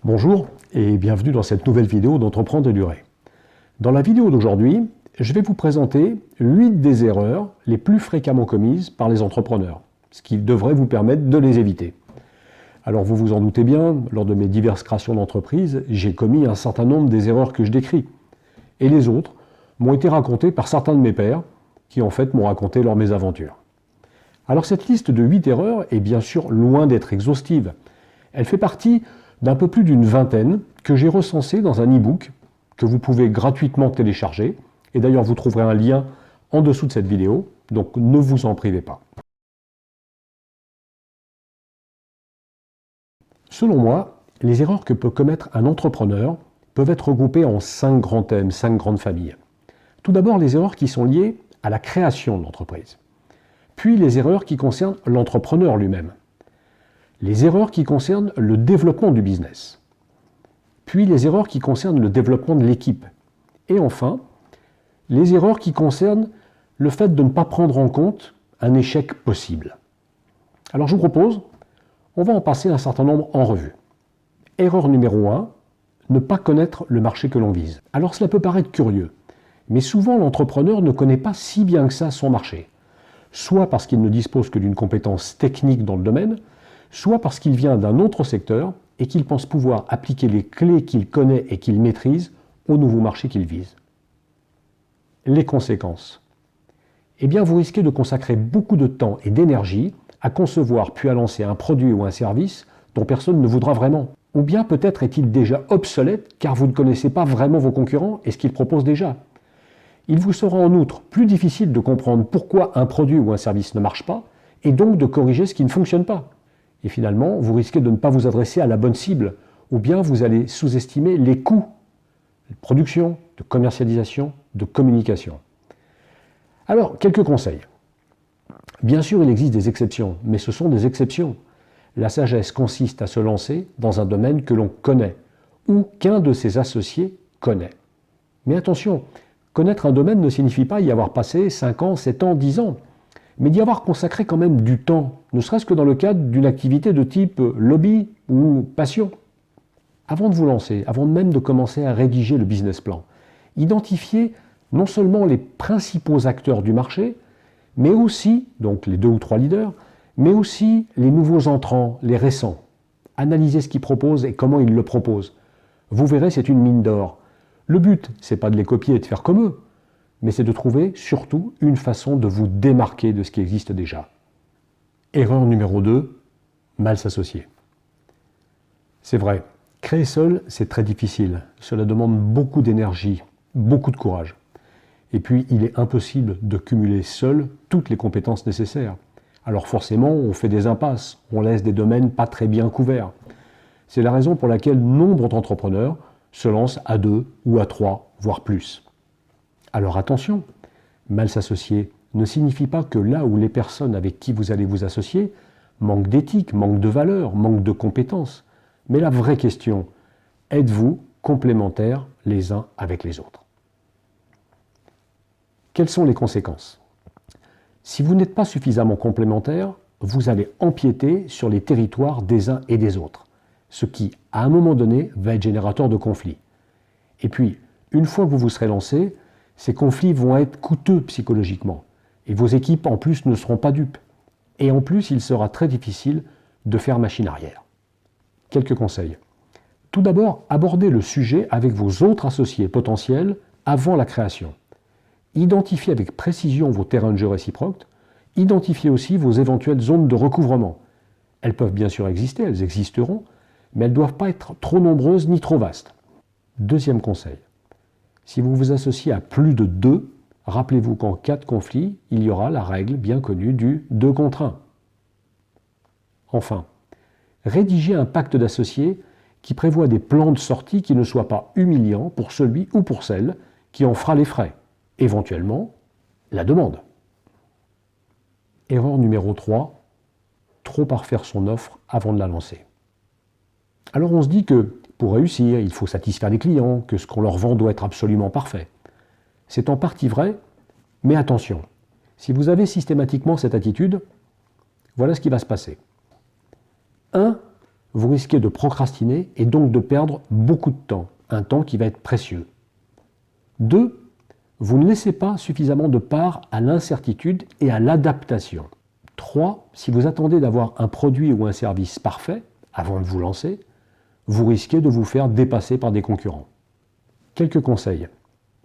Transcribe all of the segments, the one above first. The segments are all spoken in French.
Bonjour et bienvenue dans cette nouvelle vidéo d'Entreprendre et Durer. Dans la vidéo d'aujourd'hui, je vais vous présenter 8 des erreurs les plus fréquemment commises par les entrepreneurs, ce qui devrait vous permettre de les éviter. Alors vous vous en doutez bien, lors de mes diverses créations d'entreprise, j'ai commis un certain nombre des erreurs que je décris. Et les autres m'ont été racontées par certains de mes pairs, qui en fait m'ont raconté leurs mésaventures. Alors cette liste de 8 erreurs est bien sûr loin d'être exhaustive. Elle fait partie d'un peu plus d'une vingtaine que j'ai recensé dans un e-book que vous pouvez gratuitement télécharger. Et d'ailleurs, vous trouverez un lien en dessous de cette vidéo, donc ne vous en privez pas. Selon moi, les erreurs que peut commettre un entrepreneur peuvent être regroupées en 5 grands thèmes, 5 grandes familles. Tout d'abord, les erreurs qui sont liées à la création de l'entreprise. Puis les erreurs qui concernent l'entrepreneur lui-même. Les erreurs qui concernent le développement du business. Puis les erreurs qui concernent le développement de l'équipe. Et enfin, les erreurs qui concernent le fait de ne pas prendre en compte un échec possible. Alors je vous propose, on va en passer un certain nombre en revue. Erreur numéro 1, ne pas connaître le marché que l'on vise. Alors cela peut paraître curieux, mais souvent l'entrepreneur ne connaît pas si bien que ça son marché. Soit parce qu'il ne dispose que d'une compétence technique dans le domaine, soit parce qu'il vient d'un autre secteur et qu'il pense pouvoir appliquer les clés qu'il connaît et qu'il maîtrise au nouveau marché qu'il vise. Les conséquences. Eh bien, vous risquez de consacrer beaucoup de temps et d'énergie à concevoir puis à lancer un produit ou un service dont personne ne voudra vraiment. Ou bien peut-être est-il déjà obsolète car vous ne connaissez pas vraiment vos concurrents et ce qu'ils proposent déjà. Il vous sera en outre plus difficile de comprendre pourquoi un produit ou un service ne marche pas et donc de corriger ce qui ne fonctionne pas. Et finalement, vous risquez de ne pas vous adresser à la bonne cible, ou bien vous allez sous-estimer les coûts de production, de commercialisation, de communication. Alors, quelques conseils. Bien sûr, il existe des exceptions, mais ce sont des exceptions. La sagesse consiste à se lancer dans un domaine que l'on connaît, ou qu'un de ses associés connaît. Mais attention, connaître un domaine ne signifie pas y avoir passé 5 ans, 7 ans, 10 ans. Mais d'y avoir consacré quand même du temps, ne serait-ce que dans le cadre d'une activité de type lobby ou passion. Avant de vous lancer, avant même de commencer à rédiger le business plan, identifiez non seulement les principaux acteurs du marché, mais aussi, donc les 2 ou 3 leaders, mais aussi les nouveaux entrants, les récents. Analysez ce qu'ils proposent et comment ils le proposent. Vous verrez, c'est une mine d'or. Le but, c'est pas de les copier et de faire comme eux, mais c'est de trouver surtout une façon de vous démarquer de ce qui existe déjà. Erreur numéro 2, mal s'associer. C'est vrai, créer seul, c'est très difficile. Cela demande beaucoup d'énergie, beaucoup de courage. Et puis, il est impossible de cumuler seul toutes les compétences nécessaires. Alors forcément, on fait des impasses, on laisse des domaines pas très bien couverts. C'est la raison pour laquelle nombre d'entrepreneurs se lancent à 2 ou à 3, voire plus. Alors attention, mal s'associer ne signifie pas que là où les personnes avec qui vous allez vous associer manquent d'éthique, manquent de valeurs, manquent de compétences. Mais la vraie question, êtes-vous complémentaires les uns avec les autres? Quelles sont les conséquences? Si vous n'êtes pas suffisamment complémentaires, vous allez empiéter sur les territoires des uns et des autres, ce qui, à un moment donné, va être générateur de conflits. Et puis, une fois que vous vous serez lancé, ces conflits vont être coûteux psychologiquement. Et vos équipes, en plus, ne seront pas dupes. Et en plus, il sera très difficile de faire machine arrière. Quelques conseils. Tout d'abord, abordez le sujet avec vos autres associés potentiels avant la création. Identifiez avec précision vos terrains de jeu réciproques. Identifiez aussi vos éventuelles zones de recouvrement. Elles peuvent bien sûr exister, elles existeront, mais elles ne doivent pas être trop nombreuses ni trop vastes. Deuxième conseil. Si vous vous associez à plus de 2, rappelez-vous qu'en cas de conflit, il y aura la règle bien connue du 2 contre 1. Enfin, rédigez un pacte d'associés qui prévoit des plans de sortie qui ne soient pas humiliants pour celui ou pour celle qui en fera les frais. Éventuellement, la demande. Erreur numéro 3, trop parfaire son offre avant de la lancer. Alors on se dit que pour réussir, il faut satisfaire les clients, que ce qu'on leur vend doit être absolument parfait. C'est en partie vrai, mais attention, si vous avez systématiquement cette attitude, voilà ce qui va se passer. 1. vous risquez de procrastiner et donc de perdre beaucoup de temps, un temps qui va être précieux. 2. Vous ne laissez pas suffisamment de part à l'incertitude et à l'adaptation. 3. Si vous attendez d'avoir un produit ou un service parfait avant de vous lancer, vous risquez de vous faire dépasser par des concurrents. Quelques conseils.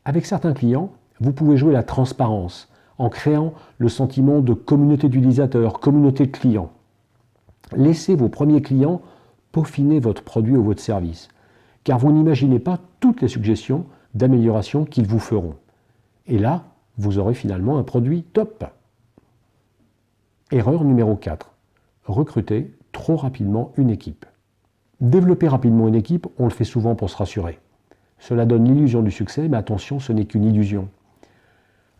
Avec certains clients, vous pouvez jouer la transparence en créant le sentiment de communauté d'utilisateurs, communauté de clients. Laissez vos premiers clients peaufiner votre produit ou votre service, car vous n'imaginez pas toutes les suggestions d'amélioration qu'ils vous feront. Et là, vous aurez finalement un produit top. Erreur numéro 4. Recruter trop rapidement une équipe. Développer rapidement une équipe, on le fait souvent pour se rassurer. Cela donne l'illusion du succès, mais attention, ce n'est qu'une illusion.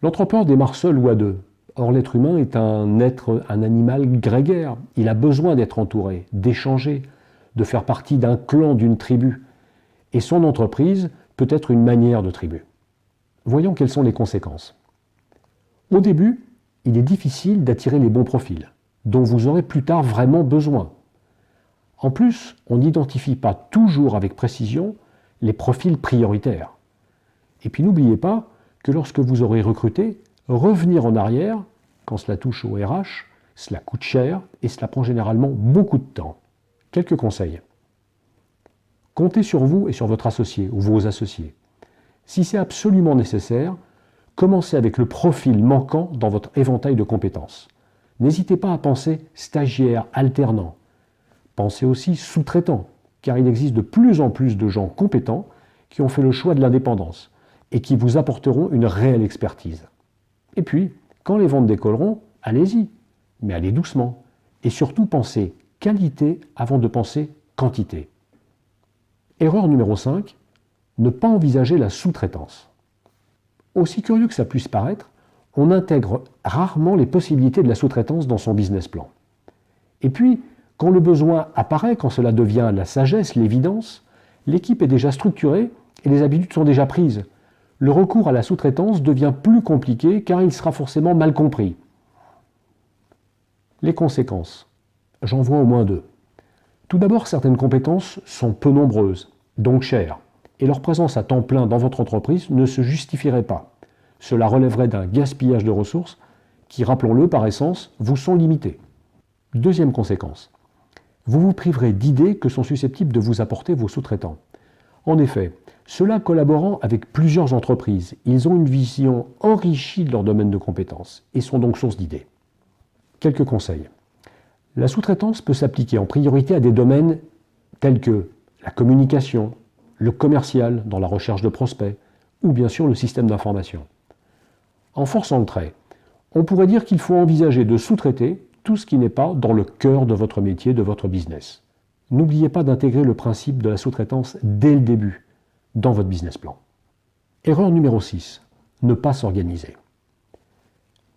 L'entrepreneur démarre seul ou à deux. Or, l'être humain est un animal grégaire. Il a besoin d'être entouré, d'échanger, de faire partie d'un clan, d'une tribu. Et son entreprise peut être une manière de tribu. Voyons quelles sont les conséquences. Au début, il est difficile d'attirer les bons profils, dont vous aurez plus tard vraiment besoin. En plus, on n'identifie pas toujours avec précision les profils prioritaires. Et puis n'oubliez pas que lorsque vous aurez recruté, revenir en arrière, quand cela touche au RH, cela coûte cher et cela prend généralement beaucoup de temps. Quelques conseils. Comptez sur vous et sur votre associé ou vos associés. Si c'est absolument nécessaire, commencez avec le profil manquant dans votre éventail de compétences. N'hésitez pas à penser stagiaire, alternant. Pensez aussi sous-traitant, car il existe de plus en plus de gens compétents qui ont fait le choix de l'indépendance et qui vous apporteront une réelle expertise. Et puis, quand les ventes décolleront, allez-y, mais allez doucement. Et surtout, pensez qualité avant de penser quantité. Erreur numéro 5, ne pas envisager la sous-traitance. Aussi curieux que ça puisse paraître, on intègre rarement les possibilités de la sous-traitance dans son business plan. Et puis, quand le besoin apparaît, quand cela devient la sagesse, l'évidence, l'équipe est déjà structurée et les habitudes sont déjà prises. Le recours à la sous-traitance devient plus compliqué car il sera forcément mal compris. Les conséquences. J'en vois au moins 2. Tout d'abord, certaines compétences sont peu nombreuses, donc chères, et leur présence à temps plein dans votre entreprise ne se justifierait pas. Cela relèverait d'un gaspillage de ressources qui, rappelons-le, par essence, vous sont limitées. Deuxième conséquence. Vous vous priverez d'idées que sont susceptibles de vous apporter vos sous-traitants. En effet, ceux-là collaborant avec plusieurs entreprises, ils ont une vision enrichie de leur domaine de compétences et sont donc source d'idées. Quelques conseils. La sous-traitance peut s'appliquer en priorité à des domaines tels que la communication, le commercial dans la recherche de prospects ou bien sûr le système d'information. En forçant le trait, on pourrait dire qu'il faut envisager de sous-traiter tout ce qui n'est pas dans le cœur de votre métier, de votre business. N'oubliez pas d'intégrer le principe de la sous-traitance dès le début dans votre business plan. Erreur numéro 6, ne pas s'organiser.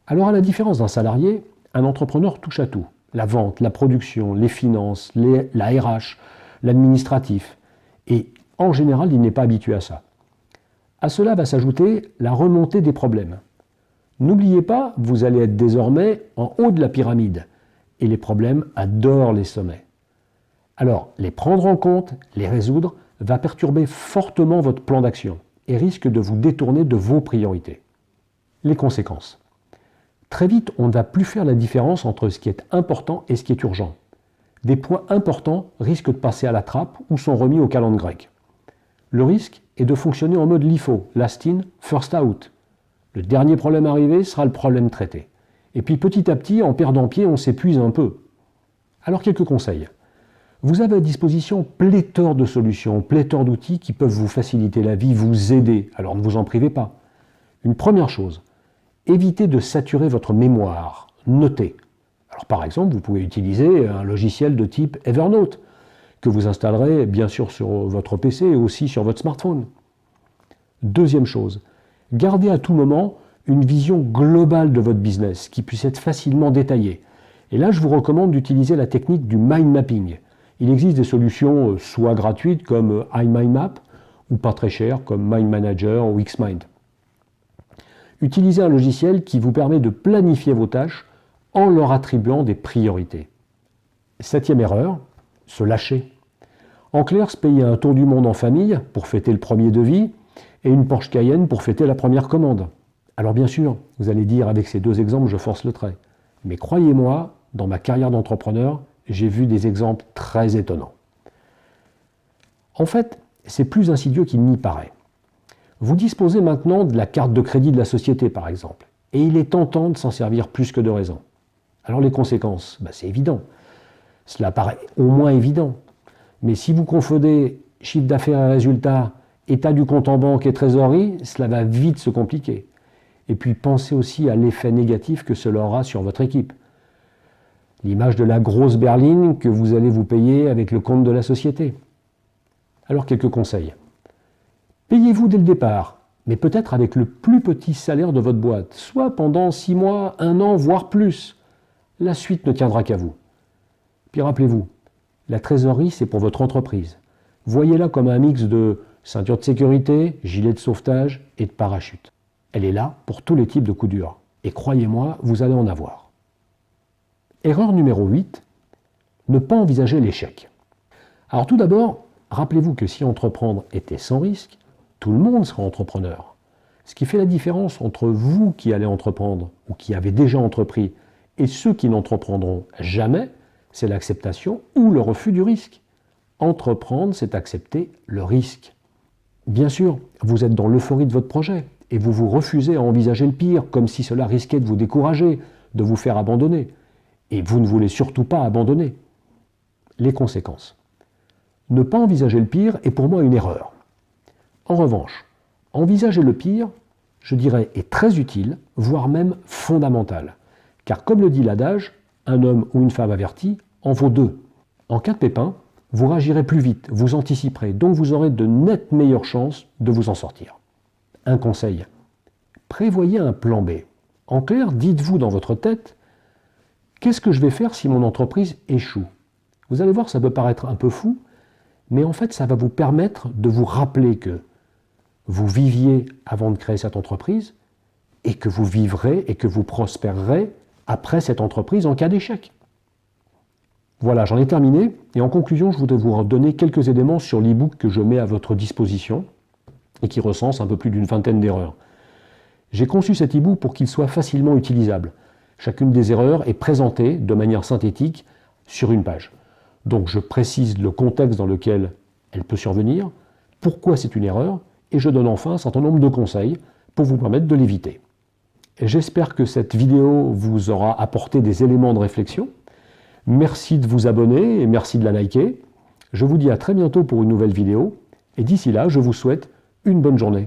Alors à la différence d'un salarié, un entrepreneur touche à tout. La vente, la production, les finances, la RH, l'administratif. Et en général, il n'est pas habitué à ça. À cela va s'ajouter la remontée des problèmes. N'oubliez pas, vous allez être désormais en haut de la pyramide. Et les problèmes adorent les sommets. Alors, les prendre en compte, les résoudre, va perturber fortement votre plan d'action et risque de vous détourner de vos priorités. Les conséquences. Très vite, on ne va plus faire la différence entre ce qui est important et ce qui est urgent. Des points importants risquent de passer à la trappe ou sont remis au calendrier grec. Le risque est de fonctionner en mode LIFO, last in, first out. Le dernier problème arrivé sera le problème traité. Et puis petit à petit, en perdant pied, on s'épuise un peu. Alors quelques conseils. Vous avez à disposition pléthore de solutions, pléthore d'outils qui peuvent vous faciliter la vie, vous aider, alors ne vous en privez pas. Une première chose, évitez de saturer votre mémoire, notez. Alors par exemple, vous pouvez utiliser un logiciel de type Evernote, que vous installerez bien sûr sur votre PC et aussi sur votre smartphone. Deuxième chose, gardez à tout moment une vision globale de votre business qui puisse être facilement détaillée. Et là, je vous recommande d'utiliser la technique du mind mapping. Il existe des solutions soit gratuites comme iMindMap ou pas très chères comme Mind Manager ou Xmind. Utilisez un logiciel qui vous permet de planifier vos tâches en leur attribuant des priorités. Septième erreur, se lâcher. En clair, se payer un tour du monde en famille pour fêter le premier devis et une Porsche Cayenne pour fêter la première commande. Alors bien sûr, vous allez dire avec ces deux exemples, je force le trait. Mais croyez-moi, dans ma carrière d'entrepreneur, j'ai vu des exemples très étonnants. En fait, c'est plus insidieux qu'il n'y paraît. Vous disposez maintenant de la carte de crédit de la société, par exemple, et il est tentant de s'en servir plus que de raison. Alors les conséquences, c'est évident. Cela paraît au moins évident. Mais si vous confondez chiffre d'affaires et résultat, état du compte en banque et trésorerie, cela va vite se compliquer. Et puis pensez aussi à l'effet négatif que cela aura sur votre équipe. L'image de la grosse berline que vous allez vous payer avec le compte de la société. Alors quelques conseils. Payez-vous dès le départ, mais peut-être avec le plus petit salaire de votre boîte, soit pendant 6 mois, 1 an, voire plus. La suite ne tiendra qu'à vous. Puis rappelez-vous, la trésorerie, c'est pour votre entreprise. Voyez-la comme un mix de ceinture de sécurité, gilet de sauvetage et de parachute. Elle est là pour tous les types de coups durs. Et croyez-moi, vous allez en avoir. Erreur numéro 8, ne pas envisager l'échec. Alors tout d'abord, rappelez-vous que si entreprendre était sans risque, tout le monde serait entrepreneur. Ce qui fait la différence entre vous qui allez entreprendre ou qui avez déjà entrepris et ceux qui n'entreprendront jamais, c'est l'acceptation ou le refus du risque. Entreprendre, c'est accepter le risque. Bien sûr, vous êtes dans l'euphorie de votre projet et vous vous refusez à envisager le pire, comme si cela risquait de vous décourager, de vous faire abandonner. Et vous ne voulez surtout pas abandonner. Les conséquences. Ne pas envisager le pire est pour moi une erreur. En revanche, envisager le pire, je dirais, est très utile, voire même fondamental. Car comme le dit l'adage, un homme ou une femme averti en vaut 2. En cas de pépin, vous réagirez plus vite, vous anticiperez, donc vous aurez de nettes meilleures chances de vous en sortir. Un conseil, prévoyez un plan B. En clair, dites-vous dans votre tête, qu'est-ce que je vais faire si mon entreprise échoue? Vous allez voir, ça peut paraître un peu fou, mais en fait, ça va vous permettre de vous rappeler que vous viviez avant de créer cette entreprise et que vous vivrez et que vous prospérerez après cette entreprise en cas d'échec. Voilà, j'en ai terminé. Et en conclusion, je voudrais vous donner quelques éléments sur l'e-book que je mets à votre disposition et qui recense un peu plus d'une vingtaine d'erreurs. J'ai conçu cet e-book pour qu'il soit facilement utilisable. Chacune des erreurs est présentée de manière synthétique sur une page. Donc je précise le contexte dans lequel elle peut survenir, pourquoi c'est une erreur, et je donne enfin un certain nombre de conseils pour vous permettre de l'éviter. J'espère que cette vidéo vous aura apporté des éléments de réflexion. Merci de vous abonner et merci de la liker. Je vous dis à très bientôt pour une nouvelle vidéo, et d'ici là, je vous souhaite une bonne journée.